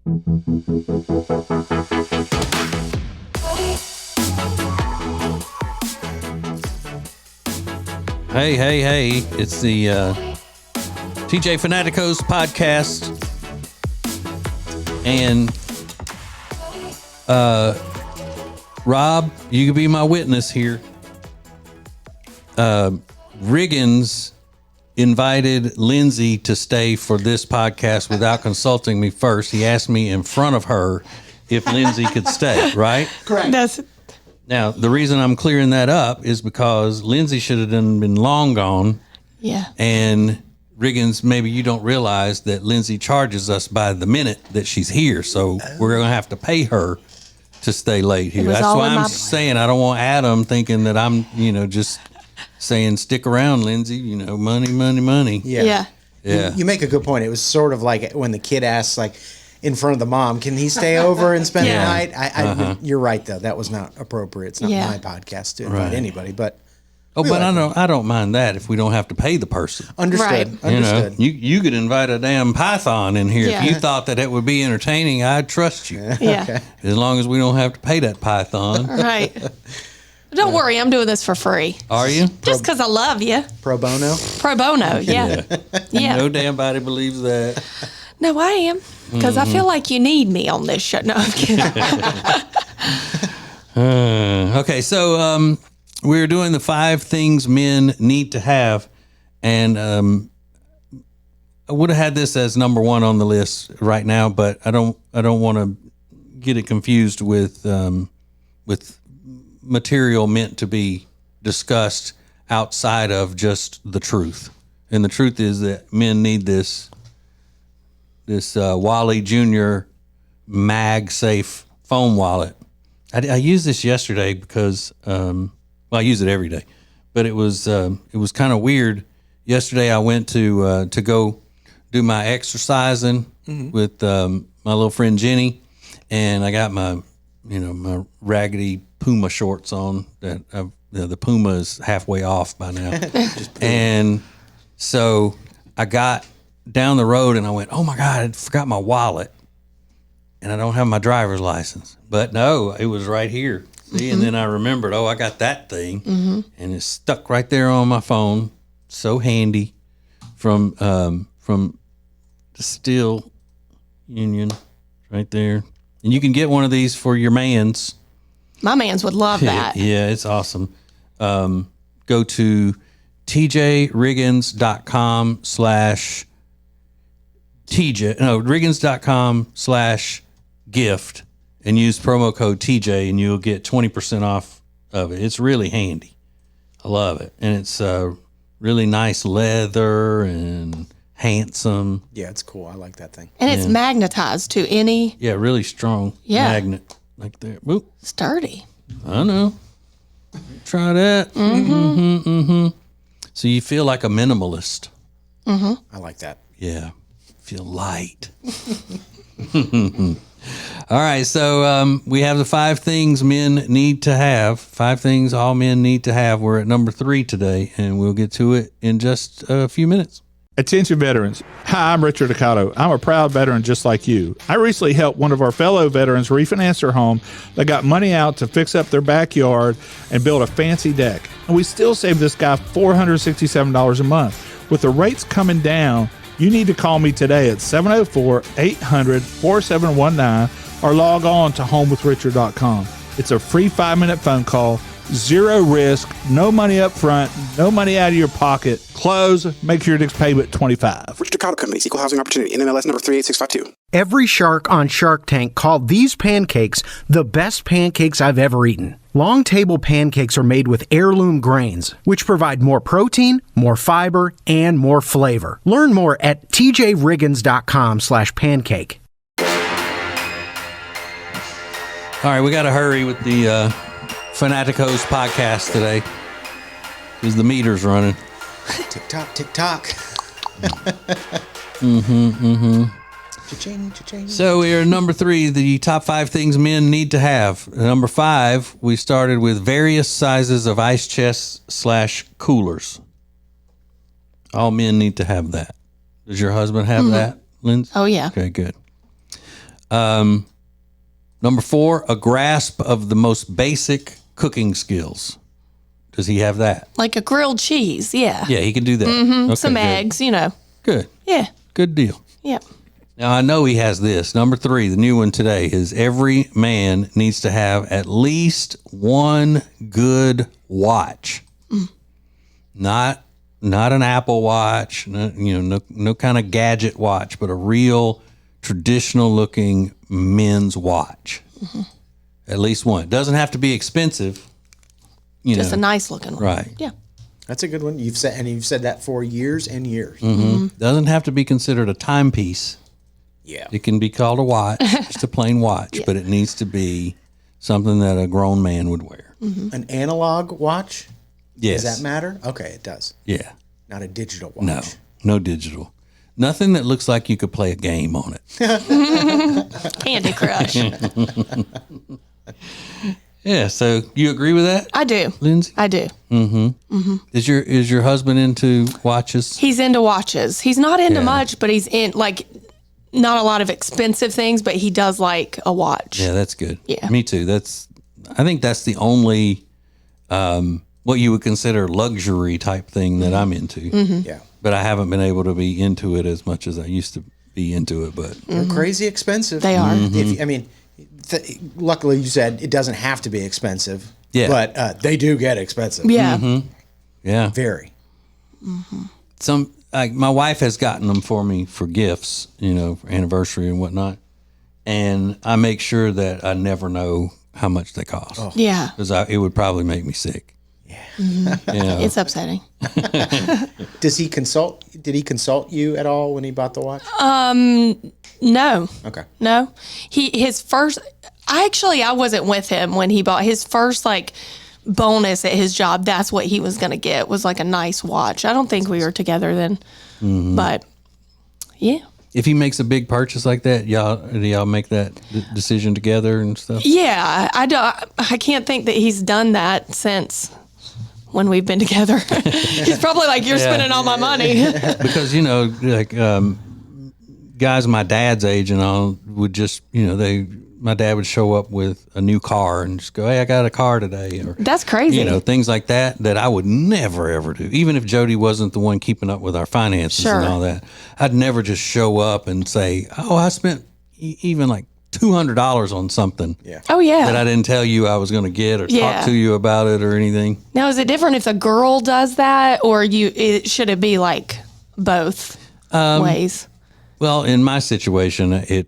Hey, it's the TJ Fanatico Podcast. And Rob, you can be my witness here. Riggins invited Lindsay to stay for this podcast without consulting me first. He asked me in front of her if Lindsay could stay, right? Correct. Now, the reason I'm clearing that up is because Lindsay should have been long gone. Yeah. And Riggins, maybe you don't realize that Lindsay charges us by the minute that she's here. So we're going to have to pay her to stay late here. That's why I'm saying I don't want Adam thinking that I'm, just saying stick around, Lindsay, money. Yeah. You make a good point. It was sort of like when the kid asks, like, in front of the mom, can he stay over and spend the night? You're right, though. That was not appropriate. It's not my podcast to invite anybody, but. I don't mind that if we don't have to pay the person. Understood. Understood. You could invite a damn python in here. If you thought that it would be entertaining, I'd trust you. Yeah. Okay. As long as we don't have to pay that python. Right. Don't worry, I'm doing this for free. Are you? Just because I love you. Pro bono? Pro bono, yeah. No damn body believes that. No, I am. Because I feel like you need me on this show. No, I'm kidding. Okay, so we're doing the 5 things men need to have. And I would have had this as number 1 on the list right now, but I don't want to get it confused with material meant to be discussed outside of just the truth. And the truth is that men need this Wally Jr. MagSafe phone wallet. I used this yesterday because I use it every day, but it was kind of weird. Yesterday I went to go do my exercising with my little friend Jenny, and I got my raggedy Puma shorts on. That the Puma is halfway off by now, and so I got down the road and I went, oh my God, I forgot my wallet and I don't have my driver's license. But no, it was right here. See, and then I remembered, I got that thing, and it's stuck right there on my phone. So handy from the Steel Union right there. And you can get one of these for your mans. My mans would love that. Yeah, it's awesome. Go to tjriggins.com/ Riggins.com/gift and use promo code TJ and you'll get 20% off of it. It's really handy. I love it. And it's really nice leather and handsome. Yeah, it's cool. I like that thing. And it's magnetized to any. Yeah, really strong magnet like that. Whoop. Sturdy. I know. Try that. So you feel like a minimalist. I like that. Yeah. Feel light. All right, so we have the 5 things men need to have. 5 things all men need to have. We're at number 3 today, and we'll get to it in just a few minutes. Attention veterans. Hi, I'm Richard Accato. I'm a proud veteran just like you. I recently helped one of our fellow veterans refinance their home. They got money out to fix up their backyard and build a fancy deck. And we still saved this guy $467 a month. With the rates coming down, you need to call me today at 704-800-4719 or log on to homewithrichard.com. It's a free 5-minute phone call, 0 risk, no money up front, no money out of your pocket. Close, make sure your next payment 25. Richard Accato Company, Equal Housing Opportunity, NMLS number 38652. Every shark on Shark Tank called these pancakes the best pancakes I've ever eaten. Long table pancakes are made with heirloom grains, which provide more protein, more fiber, and more flavor. Learn more at tjriggins.com/pancake. All right, we got to hurry with the Fanaticos podcast today because the meter's running. Tick tock, tick tock. Cha-ching, cha-ching. So we are number 3, the top 5 things men need to have. Number 5, we started with various sizes of ice chests / coolers. All men need to have that. Does your husband have that, Lindsay? Oh, yeah. Okay, good. Number 4, a grasp of the most basic cooking skills. Does he have that? Like a grilled cheese, yeah. Yeah, he can do that. Mm-hmm. Okay, Some good. eggs, you know. Good. Yeah. Good deal. Yep. Now, I know he has this. Number 3, the new one today, is every man needs to have at least one good watch. Not an Apple Watch, no kind of gadget watch, but a real traditional looking men's watch. At least one. It doesn't have to be expensive. Just a nice looking one. Right. Yeah. That's a good one. You've said that for years and years. Doesn't have to be considered a timepiece. Yeah. It can be called a watch, just a plain watch, but it needs to be something that a grown man would wear. An analog watch? Yes. Does that matter? Okay, it does. Yeah. Not a digital watch. No digital. Nothing that looks like you could play a game on it. Candy Crush. Yeah, so you agree with that, I do. Lindsay? I do. Is your husband into watches? He's into watches. He's not into much, but he's in, like, not a lot of expensive things, but he does like a watch. Yeah, that's good. Yeah. Me too. I think that's the only what you would consider luxury type thing that I'm into. Yeah. But I haven't been able to be into it as much as I used to be into it. But They're crazy expensive. They are. Luckily you said it doesn't have to be expensive. Yeah. But they do get expensive. Yeah. yeah, Very. my wife has gotten them for me for gifts, for anniversary and whatnot, and I make sure that I never know how much they cost. Yeah. Because it would probably make me sick. It's upsetting. Did he consult you at all when he bought the watch? No. Okay. No. I wasn't with him when he bought his first, like, bonus at his job. That's what he was going to get, was like a nice watch. I don't think we were together then, but yeah. If he makes a big purchase like that, do y'all make that decision together and stuff? Yeah. I can't think that he's done that since when we've been together. He's probably like, you're spending all my money. Because, guys my dad's age and all would just, my dad would show up with a new car and just go, hey, I got a car today. Or, That's crazy. Things like that I would never, ever do. Even if Jody wasn't the one keeping up with our finances and all that, I'd never just show up and say, oh, I spent even like $200 on something. Yeah. Oh, yeah. That I didn't tell you I was going to get or talk to you about it or anything. Now, is it different if a girl does that, or should it be like both ways? Well, in my situation, it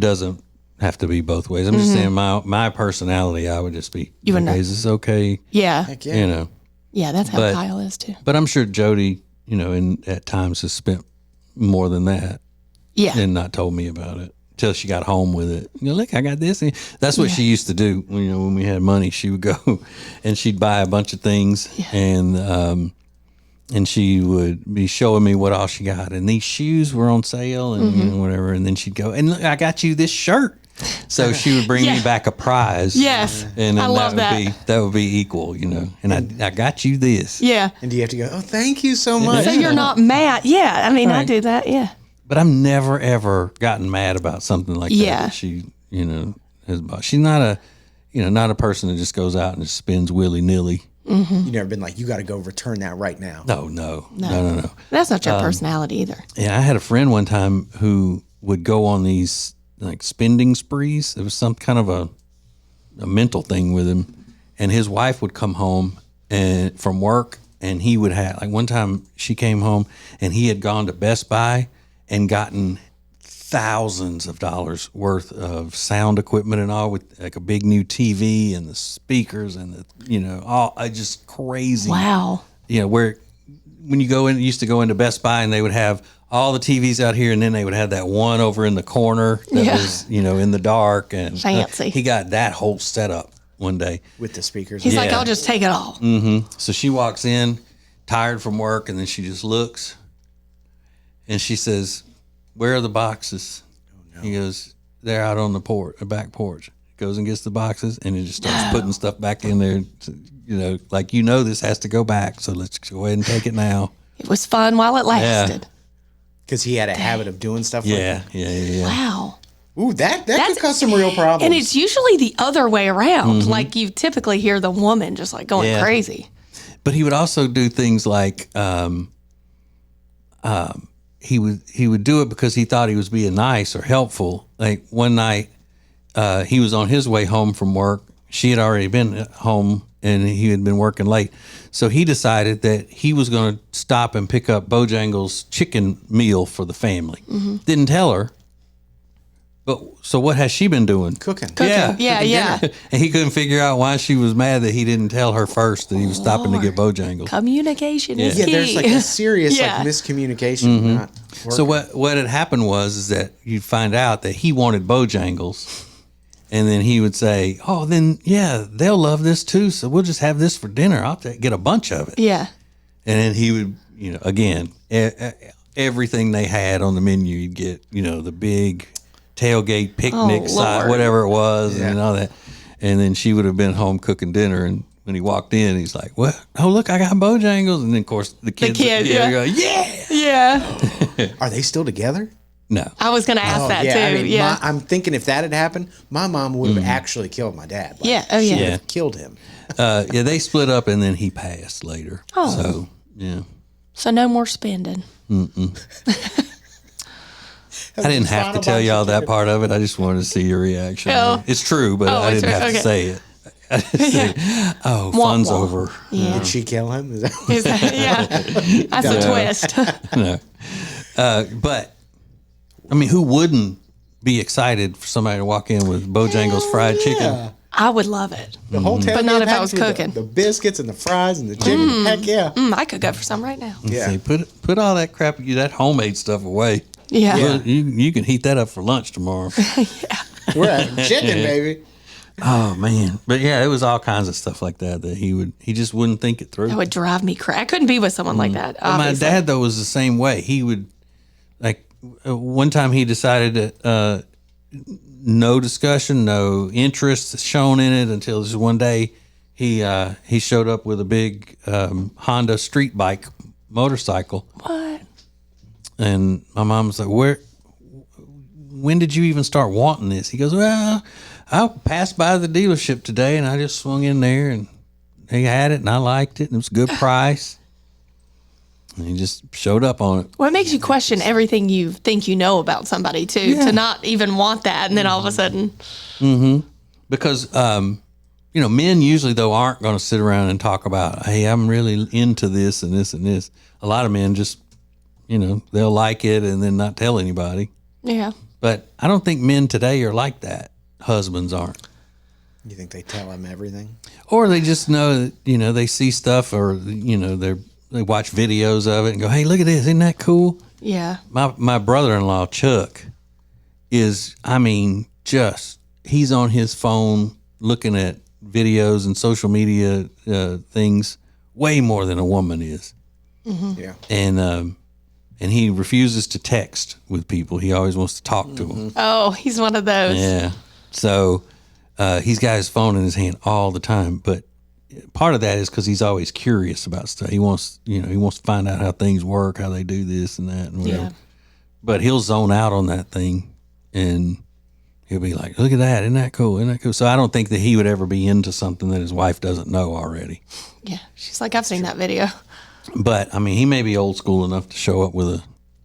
doesn't have to be both ways. I'm just saying my personality, I would just be, You would know. is this okay? Yeah. Heck yeah. Yeah, that's how Kyle is too. But I'm sure Jody, at times has spent more than that Yeah. and not told me about it till she got home with it. Look, I got this. And that's what she used to do. When we had money, she would go and she'd buy a bunch of things and she would be showing me what all she got. And these shoes were on sale and whatever. And then she'd go, and look, I got you this shirt. So she would bring me back a prize. Yes. And then I love that. That would be equal, And I got you this. Yeah. And do you have to go, oh, thank you so much? So you're not mad. Yeah. I mean, I do that. Yeah. But I've never, ever gotten mad about something like that she, has bought. She's not a person that just goes out and just spends willy-nilly. You've never been like, you got to go return that right now. No. That's not your personality either. Yeah, I had a friend one time who would go on these like spending sprees. It was some kind of a mental thing with him, and his wife would come home and from work, and he would have, like, one time she came home and he had gone to Best Buy and gotten thousands of dollars worth of sound equipment and all, with like a big new TV and the speakers and the all just crazy. Wow. Where when you used to go into Best Buy and they would have all the TVs out here, and then they would have that one over in the corner that was in the dark, and fancy. He got that whole setup one day With the speakers. He's like, I'll just take it all. So she walks in tired from work, and then she just looks and she says, where are the boxes? Oh, no. He goes, they're out on the back porch. Goes and gets the boxes, and he just starts putting stuff back in there. This has to go back, so let's go ahead and take it now. It was fun while it lasted. Because he had a habit of doing stuff like that. Yeah. Wow. Ooh, that could cause some real problems. And it's usually the other way around. Like you typically hear the woman just like going crazy. But he would also do things like he would do it because he thought he was being nice or helpful. Like one night, he was on his way home from work. She had already been at home and he had been working late. So he decided that he was going to stop and pick up Bojangles' chicken meal for the family. Didn't tell her. But so what has she been doing? Cooking. Yeah. And he couldn't figure out why she was mad that he didn't tell her first that he was stopping to get Bojangles. Communication is key. Yeah, there's like a serious like miscommunication. Not So what had happened was that you'd find out that he wanted Bojangles, and then he would say, "Oh, then they'll love this too. So we'll just have this for dinner. I'll get a bunch of it." Yeah. And then he would, again, everything they had on the menu, you'd get, the big tailgate picnic side, whatever it was, and all that. And then she would have been home cooking dinner, and when he walked in, he's like, "What? Oh, look, I got Bojangles." And then, of course, the kids go, Yeah. Are they still together? No. I was going to ask that too. I mean, I'm thinking if that had happened, my mom would have actually killed my dad. Like, she would have killed him. They split up, and then he passed later. Oh. So, yeah. So no more spending. I didn't have to tell y'all that part of it. I just wanted to see your reaction. Oh. It's true, but I didn't have to say it. I just say, fun's over. Yeah. Did she kill him? Is that That's a twist. No. But, I mean, who wouldn't be excited for somebody to walk in with Bojangles fried chicken? I would love it. The whole But not if I was cooking. The biscuits and the fries and the chicken. Heck yeah. I could go for some right now. Yeah. Say, put all that crap, that homemade stuff away. Yeah. Well, you can heat that up for lunch tomorrow. We're having chicken, baby. Oh man, but yeah, it was all kinds of stuff like that he just wouldn't think it through. That would drive me crazy. I couldn't be with someone like that. Well, my dad though was the same way. He would one time he decided that no discussion, no interest shown in it until just one day he showed up with a big Honda street bike motorcycle. What? And my mom was like, when did you even start wanting this? He goes, well, I passed by the dealership today and I just swung in there and he had it and I liked it and it was a good price. And he just showed up on it. Well, it makes you question everything you think you know about somebody too, to not even want that. And then all of a sudden. Because, men usually though aren't going to sit around and talk about, hey, I'm really into this and this and this. A lot of men just, they'll like it and then not tell anybody. Yeah. But I don't think men today are like that. Husbands aren't. You think they tell him everything? Or they just know that, they see stuff or, they watch videos of it and go, hey, look at this. Isn't that cool? Yeah. My brother-in-law, Chuck, he's on his phone looking at videos and social media things way more than a woman is. Mm-hmm. Yeah. And he refuses to text with people. He always wants to talk to them. Oh, he's one of those. Yeah. So he's got his phone in his hand all the time. But part of that is because he's always curious about stuff. He wants to find out how things work, how they do this and that and whatever. Yeah. But he'll zone out on that thing and he'll be like, look at that. Isn't that cool? Isn't that cool? So I don't think that he would ever be into something that his wife doesn't know already. Yeah. She's like, I've seen that video. But I mean, he may be old school enough to show up with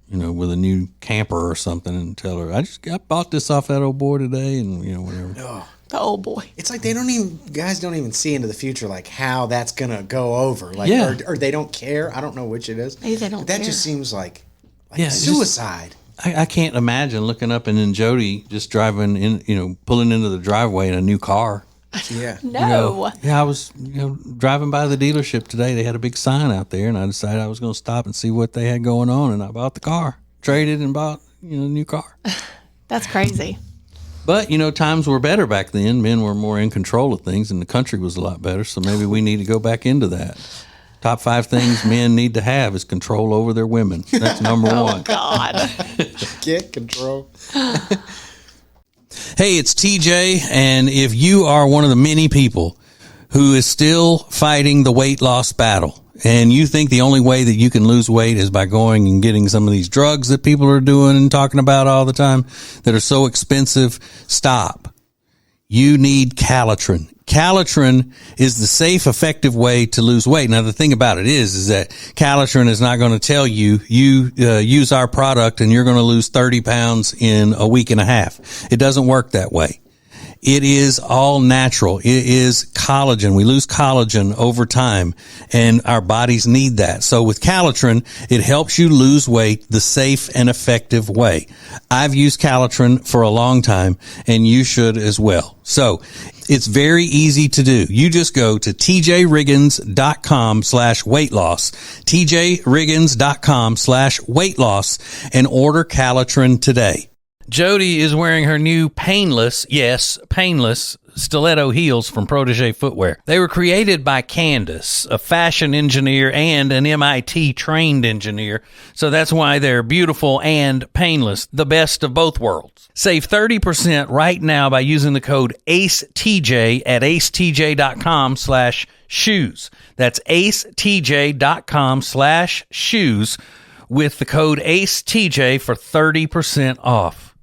a new camper or something and tell her, I bought this off that old boy today, and whatever. Oh, the old boy. It's like guys don't even see into the future, like how that's gonna go over, like, or they don't care. I don't know which it is. Maybe they don't. But that care. just seems like suicide. I can't imagine looking up and then Jody just driving in, pulling into the driveway in a new car. Yeah. No. I was driving by the dealership today. They had a big sign out there, and I decided I was going to stop and see what they had going on, and I bought the car, traded and bought a new car. That's crazy. But times were better back then. Men were more in control of things, and the country was a lot better. So maybe we need to go back into that. Top 5 things men need to have is control over their women. That's number one. Oh God. Get control. Hey, it's TJ, and if you are one of the many people who is still fighting the weight loss battle, and you think the only way that you can lose weight is by going and getting some of these drugs that people are doing and talking about all the time that are so expensive, stop. You need Calotren. Calotren is the safe, effective way to lose weight. Now, the thing about it is that Calotren is not going to tell you, use our product and you're going to lose 30 pounds in a week and a half. It doesn't work that way. It is all natural. It is collagen. We lose collagen over time, and our bodies need that. So with Calotren, it helps you lose weight the safe and effective way. I've used Calotren for a long time, and you should as well. So it's very easy to do. You just go to tjriggins.com/weight loss, tjriggins.com/weight loss, and order Calotren today. Jody is wearing her new painless stiletto heels from Protege Footwear. They were created by Candace, a fashion engineer and an MIT trained engineer. So that's why they're beautiful and painless, the best of both worlds. Save 30% right now by using the code ACETJ at acetj.com/shoes. That's acetj.com/shoes with the code ACETJ for 30% off.